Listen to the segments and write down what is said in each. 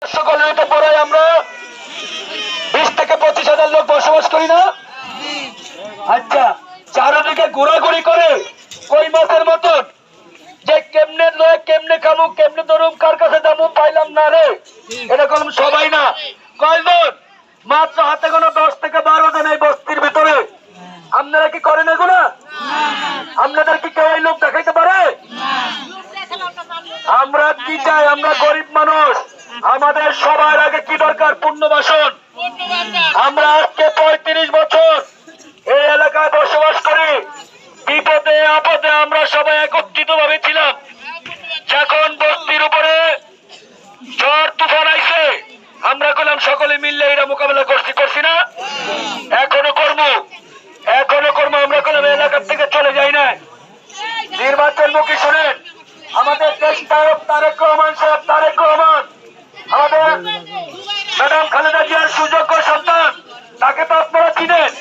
আদর্শ কলোনিতে পড়াই আমরা 20 থেকে 25,000 লোক বসবাস করি না। আচ্ছা, চারদিকে ঘোরাঘুরি করে কই মাছের মতন যে কেমনে লয় কেমনে খামু কেমনে ধরুম কার কাছে যাবো পাইলাম না রে, এরকম সবাই না। কয়জন? মাত্র হাতে গোনা 10 থেকে 12 জন এই বস্তির ভিতরে। আপনারা কি করেন এগুলো? আপনাদের কি কেউ এই লোক দেখাইতে পারে? আমরা কি চাই? আমরা গরিব মানুষ, আমাদের সবার আগে কি দরকার? পুণ্যবাসন। আমরা আজকে 35 বছর এই এলাকায় বসবাস করি। বিপদে আপদে আমরা সবাই একত্রিত ভাবে ছিলাম। যখন বস্তির উপরে ঝড় তুফান আইছে আমরা করলাম সকলে মিললে এরা মোকাবেলা করছি না? এখনো করবো। আমরা করলাম এলাকার থেকে চলে যাই না। নির্বাচনমুখী শোনেন, আমাদের দেশ নায়ক তারেক রহমান সাহেব, তারেক রহমান আমাদের ম্যাডাম খালেদা জিয়ার সুযোগ্য সন্তান। তাকে তো আপনারা চিনেন।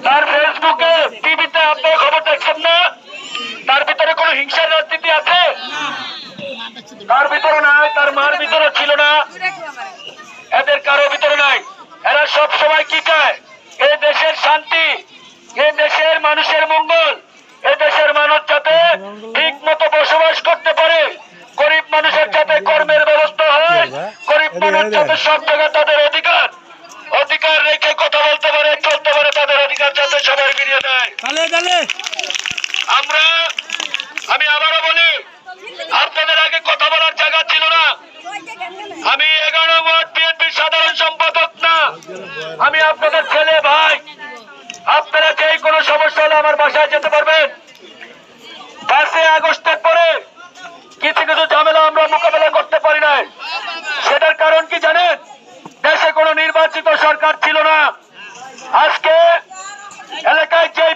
তার ফেসবুকে টিভিতে আপনারা খবর দেখছেন না? তার ভিতরে কোন হিংসার রাজনীতি আছে? তার ভিতরে নাই, তার মার ভিতরে ছিল না, এদের কারো ভিতরে নাই। এরা সব সময় কি চায়? এই দেশের শান্তি, এই দেশের মানুষের মঙ্গল, এই দেশের মানুষ যাতে ঠিক মতো বসবাস করতে পারে, গরিব মানুষের যাতে কর্মের ব্যবস্থা হয়, গরিব মানুষ যাতে সব জায়গায় তাদের অধিকার রেখে কথা বলতে পারে, চলতে পারে, তাদের অধিকার যাতে সবাই ফিরিয়ে দেয়। আমি আবারও বলি, আপনাদের আগে কথা বলার জায়গা ছিল না। আমি 11 ওয়ার্ড বিএনপির সাধারণ সম্পাদক না, আমি আপনাদের ছেলে ভাই। আপনারা যে কোনো সমস্যা হলে আমার বাসায় যেতে পারবেন। 5 আগস্টের পরে কিছু ঝামেলা আমরা মোকাবেলা করতে পারি নাই। সেটার কারণ কি জানেন? দেশে কোনো নির্বাচিত সরকার ছিল না। আজকে এলাকায় যে